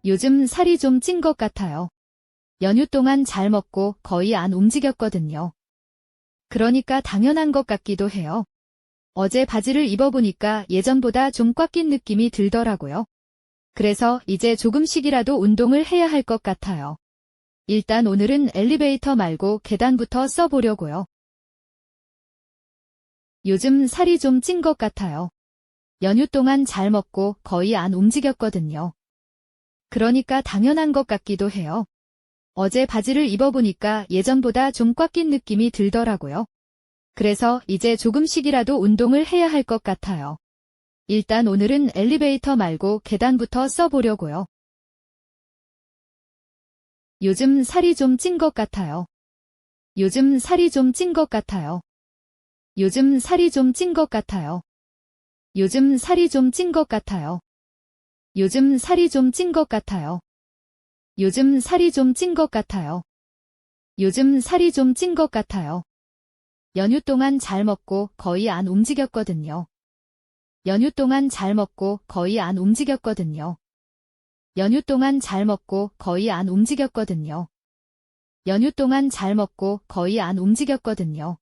요즘 살이 좀 찐 것 같아요. 연휴 동안 잘 먹고 거의 안 움직였거든요. 그러니까 당연한 것 같기도 해요. 어제 바지를 입어보니까 예전보다 좀 꽉 낀 느낌이 들더라고요. 그래서 이제 조금씩이라도 운동을 해야 할 것 같아요. 일단 오늘은 엘리베이터 말고 계단부터 써보려고요. 요즘 살이 좀 찐 것 같아요. 연휴 동안 잘 먹고 거의 안 움직였거든요. 그러니까 당연한 것 같기도 해요. 어제 바지를 입어보니까 예전보다 좀 꽉 낀 느낌이 들더라고요. 그래서 이제 조금씩이라도 운동을 해야 할 것 같아요. 일단 오늘은 엘리베이터 말고 계단부터 써보려고요. 요즘 살이 좀 찐 것 같아요. 요즘 살이 좀 찐 것 같아요. 요즘 살이 좀 찐 것 같아요. 요즘 살이 좀 찐 것 같아요. 요즘 살이 좀 찐 것 같아요. 요즘 살이 좀 찐 것 같아요. 요즘 살이 좀 찐 것 같아요. 연휴 동안 잘 먹고 거의 안 움직였거든요. 연휴 동안 잘 먹고 거의 안 움직였거든요. 연휴 동안 잘 먹고 거의 안 움직였거든요. 연휴 동안 잘 먹고 거의 안 움직였거든요.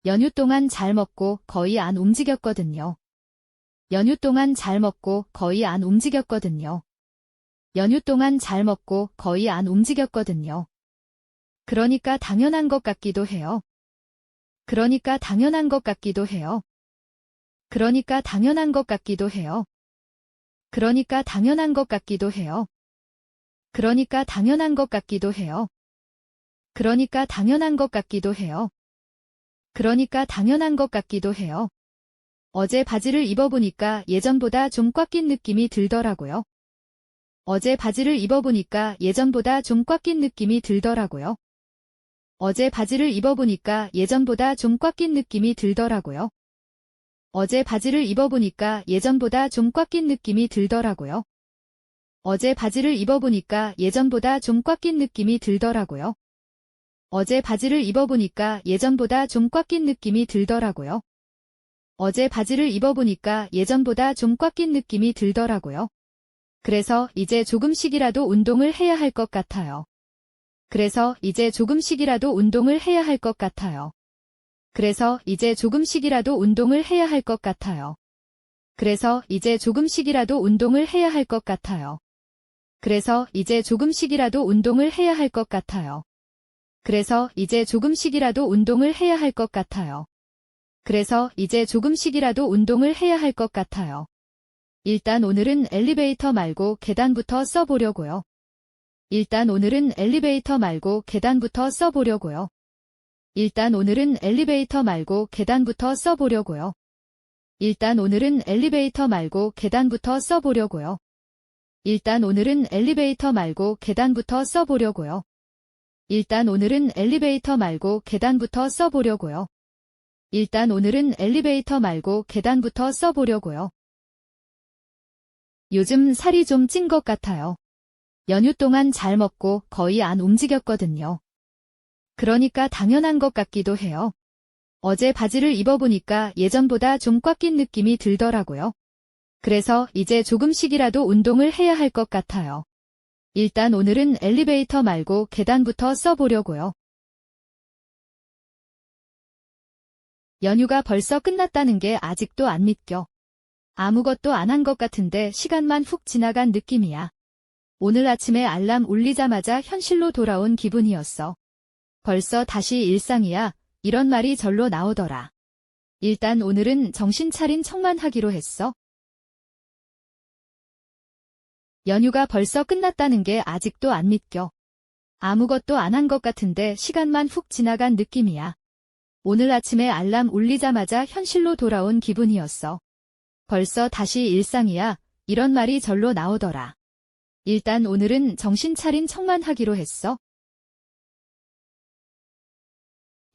연휴 동안 잘 먹고 거의 안 움직였거든요. 연휴 동안 잘 먹고 거의 안 움직였거든요. 연휴 동안 잘 먹고 거의 안 움직였거든요. 그러니까 당연한 것 같기도 해요. 그러니까 당연한 것 같기도 해요. 그러니까 당연한 것 같기도 해요. 그러니까 당연한 것 같기도 해요. 그러니까 당연한 것 같기도 해요. 그러니까 당연한 것 같기도 해요. 그러니까 당연한 것 같기도 해요. 어제 바지를 입어보니까 예전보다 좀 꽉 낀 느낌이 들더라고요. 어제 바지를 입어보니까 예전보다 좀 꽉 낀 느낌이 들더라고요. 어제 바지를 입어보니까 예전보다 좀 꽉 낀 느낌이 들더라고요. 어제 바지를 입어보니까 예전보다 좀 꽉 낀 느낌이 들더라고요. 어제 바지를 입어보니까 예전보다 좀 꽉 낀 느낌이 들더라고요. 어제 바지를 입어보니까 예전보다 좀 꽉 낀 느낌이 들더라고요. 어제 바지를 입어보니까 예전보다 좀 꽉 낀 느낌이 들더라고요. 그래서 이제 조금씩이라도 운동을 해야 할 것 같아요. 그래서 이제 조금씩이라도 운동을 해야 할 것 같아요. 그래서 이제 조금씩이라도 운동을 해야 할 것 같아요. 그래서 이제 조금씩이라도 운동을 해야 할 것 같아요. 그래서 이제 조금씩이라도 운동을 해야 할 것 같아요. 그래서 이제 조금씩이라도 운동을 해야 할 것 같아요. 그래서 이제 조금씩이라도 운동을 해야 할 것 같아요. 일단 오늘은 엘리베이터 말고 계단부터 써보려고요. 일단 오늘은 엘리베이터 말고 계단부터 써보려고요. 일단 오늘은 엘리베이터 말고 계단부터 써보려고요. 일단 오늘은 엘리베이터 말고 계단부터 써보려고요. 일단 오늘은 엘리베이터 말고 계단부터 써보려고요. 일단 오늘은 엘리베이터 말고 계단부터 써보려고요. 일단 오늘은 엘리베이터 말고 계단부터 써보려고요. 요즘 살이 좀 찐 것 같아요. 연휴 동안 잘 먹고 거의 안 움직였거든요. 그러니까 당연한 것 같기도 해요. 어제 바지를 입어보니까 예전보다 좀 꽉 낀 느낌이 들더라고요. 그래서 이제 조금씩이라도 운동을 해야 할 것 같아요. 일단 오늘은 엘리베이터 말고 계단부터 써보려고요. 연휴가 벌써 끝났다는 게 아직도 안 믿겨. 아무것도 안 한 것 같은데 시간만 훅 지나간 느낌이야. 오늘 아침에 알람 울리자마자 현실로 돌아온 기분이었어. 벌써 다시 일상이야. 이런 말이 절로 나오더라. 일단 오늘은 정신 차린 척만 하기로 했어. 연휴가 벌써 끝났다는 게 아직도 안 믿겨. 아무것도 안 한 것 같은데 시간만 훅 지나간 느낌이야. 오늘 아침에 알람 울리자마자 현실로 돌아온 기분이었어. 벌써 다시 일상이야. 이런 말이 절로 나오더라. 일단 오늘은 정신 차린 척만 하기로 했어.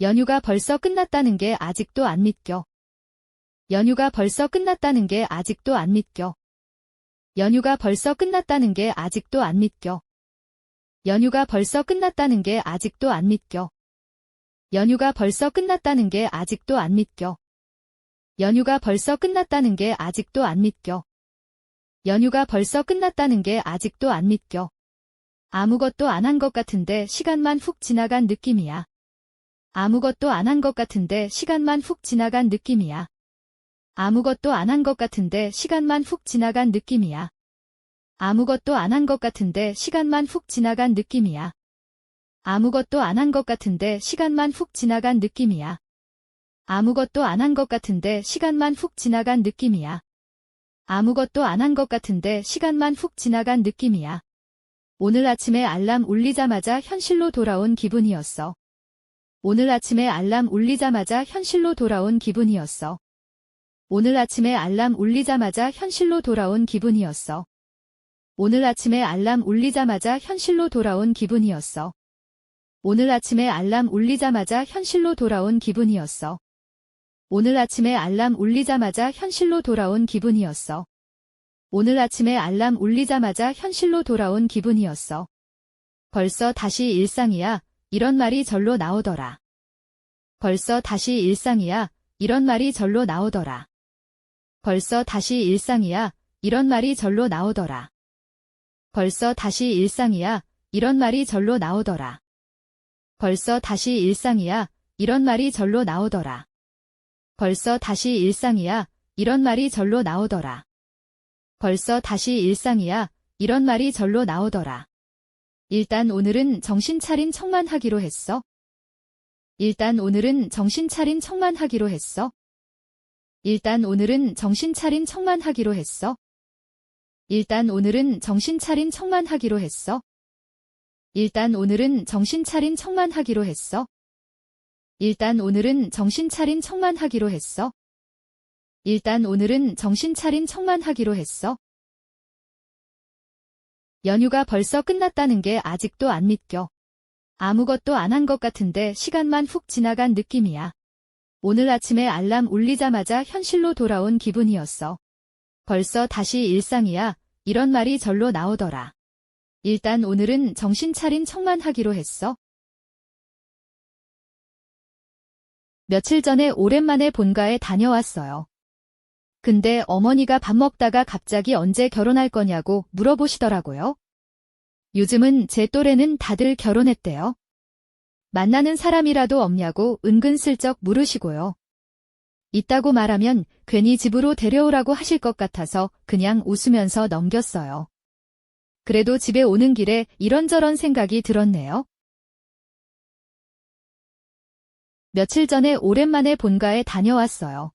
연휴가 벌써 끝났다는 게 아직도 안 믿겨. 연휴가 벌써 끝났다는 게 아직도 안 믿겨. 연휴가 벌써 끝났다는 게 아직도 안 믿겨. 연휴가 벌써 끝났다는 게 아직도 안 믿겨. 연휴가 벌써 끝났다는 게 아직도 안 믿겨. 연휴가 벌써 끝났다는 게 아직도 안 믿겨. 연휴가 벌써 끝났다는 게 아직도 안 믿겨. 아무것도 안 한 것 같은데 시간만 훅 지나간 느낌이야. 아무것도 안 한 것 같은데 시간만 훅 지나간 느낌이야. 아무것도 안 한 것 같은데 시간만 훅 지나간 느낌이야. 아무것도 안 한 것 같은데 시간만 훅 지나간 느낌이야. 아무것도 안 한 것 같은데 시간만 훅 지나간 느낌이야. 아무것도 안 한 것 같은데 시간만 훅 지나간 느낌이야. 아무것도 안 한 것 같은데 시간만 훅 지나간 느낌이야. 오늘 아침에 알람 울리자마자 현실로 돌아온 기분이었어. 오늘 아침에 알람 울리자마자 현실로 돌아온 기분이었어. 오늘 아침에 알람 울리자마자 현실로 돌아온 기분이었어. 오늘 아침에 알람 울리자마자 현실로 돌아온 기분이었어. 오늘 아침에 알람 울리자마자 현실로 돌아온 기분이었어. 오늘 아침에 알람 울리자마자 현실로 돌아온 기분이었어. 오늘 아침에 알람 울리자마자 현실로 돌아온 기분이었어. 벌써 다시 일상이야. 이런 말이 절로 나오더라. 벌써 다시 일상이야. 이런 말이 절로 나오더라. 벌써 다시 일상이야. 이런 말이 절로 나오더라. 벌써 다시 일상이야. 이런 말이 절로 나오더라. 벌써 다시 일상이야. 이런 말이 절로 나오더라. 벌써 다시 일상이야. 이런 말이 절로 나오더라. 벌써 다시 일상이야. 이런 말이 절로 나오더라. 일단 오늘은 정신 차린 척만 하기로 했어. 일단 오늘은 정신 차린 척만 하기로 했어. 일단 오늘은 정신 차린 척만 하기로 했어. 일단 오늘은 정신 차린 척만 하기로 했어. 일단 오늘은 정신 차린 척만 하기로 했어. 일단 오늘은 정신 차린 척만 하기로 했어. 일단 오늘은 정신 차린 척만 하기로 했어. 연휴가 벌써 끝났다는 게 아직도 안 믿겨. 아무것도 안 한 것 같은데 시간만 훅 지나간 느낌이야. 오늘 아침에 알람 울리자마자 현실로 돌아온 기분이었어. 벌써 다시 일상이야. 이런 말이 절로 나오더라. 일단 오늘은 정신 차린 척만 하기로 했어. 며칠 전에 오랜만에 본가에 다녀왔어요. 근데 어머니가 밥 먹다가 갑자기 언제 결혼할 거냐고 물어보시더라고요. 요즘은 제 또래는 다들 결혼했대요. 만나는 사람이라도 없냐고 은근슬쩍 물으시고요. 있다고 말하면 괜히 집으로 데려오라고 하실 것 같아서 그냥 웃으면서 넘겼어요. 그래도 집에 오는 길에 이런저런 생각이 들었네요. 며칠 전에 오랜만에 본가에 다녀왔어요.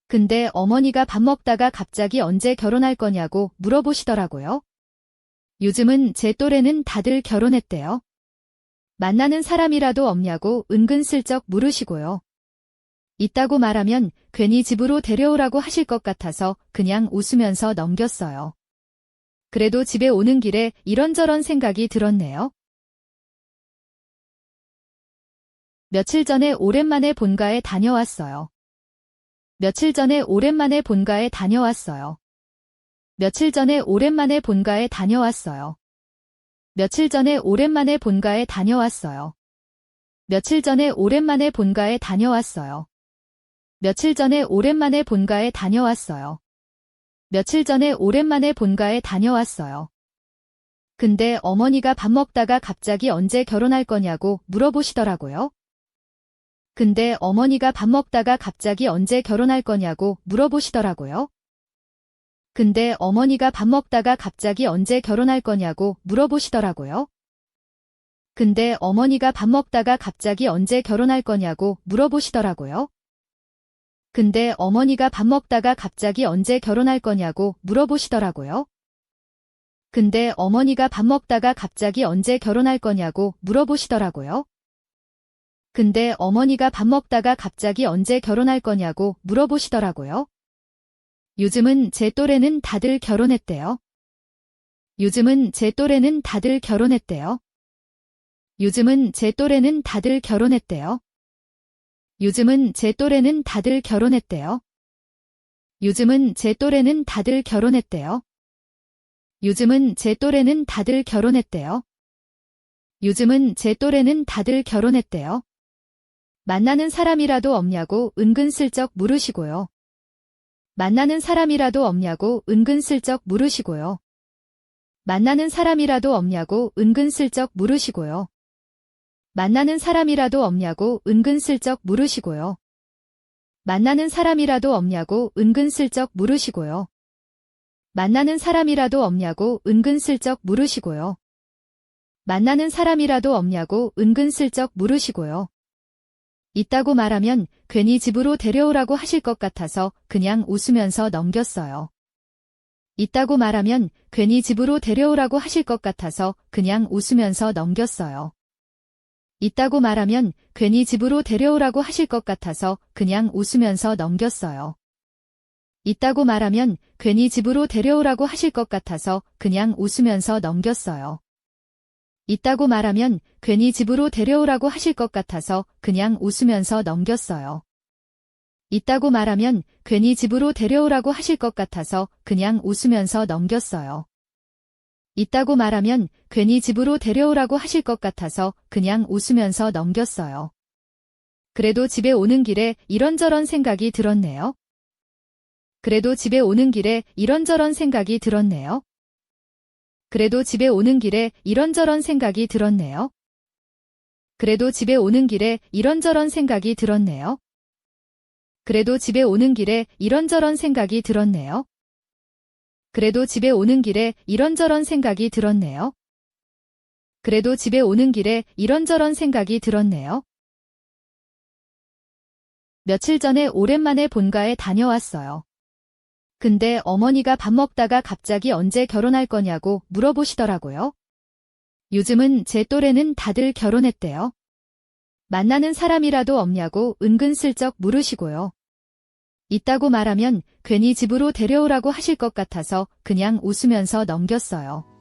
근데 어머니가 밥 먹다가 갑자기 언제 결혼할 거냐고 물어보시더라고요. 요즘은 제 또래는 다들 결혼했대요. 만나는 사람이라도 없냐고 은근슬쩍 물으시고요. 있다고 말하면 괜히 집으로 데려오라고 하실 것 같아서 그냥 웃으면서 넘겼어요. 그래도 집에 오는 길에 이런저런 생각이 들었네요. 며칠 전에 오랜만에 본가에 다녀왔어요. 며칠 전에 오랜만에 본가에 다녀왔어요. 며칠 전에 오랜만에 본가에 다녀왔어요. 며칠 전에 오랜만에 본가에 다녀왔어요. 며칠 전에 오랜만에 본가에 다녀왔어요. 며칠 전에 오랜만에 본가에 다녀왔어요. 며칠 전에 오랜만에 본가에 다녀왔어요. 근데 어머니가 밥 먹다가 갑자기 언제 결혼할 거냐고 물어보시더라고요. 근데 어머니가 밥 먹다가 갑자기 언제 결혼할 거냐고 물어보시더라고요. 근데 어머니가 밥 먹다가 갑자기 언제 결혼할 거냐고 물어보시더라고요. 근데 어머니가 밥 먹다가 갑자기 언제 결혼할 거냐고 물어보시더라고요. 근데 어머니가 밥 먹다가 갑자기 언제 결혼할 거냐고 물어보시더라고요. 근데 어머니가 밥 먹다가 갑자기 언제 결혼할 거냐고 물어보시더라고요. 근데 어머니가 밥 먹다가 갑자기 언제 결혼할 거냐고 물어보시더라고요. 요즘은 제 또래는 다들 결혼했대요. 요즘은 제 또래는 다들 결혼했대요. 요즘은 제 또래는 다들 결혼했대요. 요즘은 제 또래는 다들 결혼했대요. 요즘은 제 또래는 다들 결혼했대요. 요즘은 제 또래는 다들 결혼했대요. 요즘은 제 또래는 다들 결혼했대요. 만나는 사람이라도 없냐고 은근슬쩍 물으시고요. 만나는 사람이라도 없냐고 은근슬쩍 물으시고요. 만나는 사람이라도 없냐고 은근슬쩍 물으시고요. 만나는 사람이라도 없냐고 은근슬쩍 물으시고요. 만나는 사람이라도 없냐고 은근슬쩍 물으시고요. 만나는 사람이라도 없냐고 은근슬쩍 물으시고요. 만나는 사람이라도 없냐고 은근슬쩍 물으시고요. 있다고 말하면 괜히 집으로 데려오라고 하실 것 같아서 그냥 웃으면서 넘겼어요. 있다고 말하면 괜히 집으로 데려오라고 하실 것 같아서 그냥 웃으면서 넘겼어요. 있다고 말하면 괜히 집으로 데려오라고 하실 것 같아서 그냥 웃으면서 넘겼어요. 있다고 말하면 괜히 집으로 데려오라고 하실 것 같아서 그냥 웃으면서 넘겼어요. 있다고 말하면 괜히 집으로 데려오라고 하실 것 같아서 그냥 웃으면서 넘겼어요. 있다고 말하면 괜히 집으로 데려오라고 하실 것 같아서 그냥 웃으면서 넘겼어요. 있다고 말하면 괜히 집으로 데려오라고 하실 것 같아서 그냥 웃으면서 넘겼어요. 그래도 집에 오는 길에 이런저런 생각이 들었네요. 그래도 집에 오는 길에 이런저런 생각이 들었네요. 그래도 집에 오는 길에 이런저런 생각이 들었네요. 그래도 집에 오는 길에 이런저런 생각이 들었네요. 그래도 집에 오는 길에 이런저런 생각이 들었네요. 그래도 집에 오는 길에 이런저런 생각이 들었네요. 그래도 집에 오는 길에 이런저런 생각이 들었네요. 며칠 전에 오랜만에 본가에 다녀왔어요. 근데 어머니가 밥 먹다가 갑자기 언제 결혼할 거냐고 물어보시더라고요. 요즘은 제 또래는 다들 결혼했대요. 만나는 사람이라도 없냐고 은근슬쩍 물으시고요. 있다고 말하면 괜히 집으로 데려오라고 하실 것 같아서 그냥 웃으면서 넘겼어요.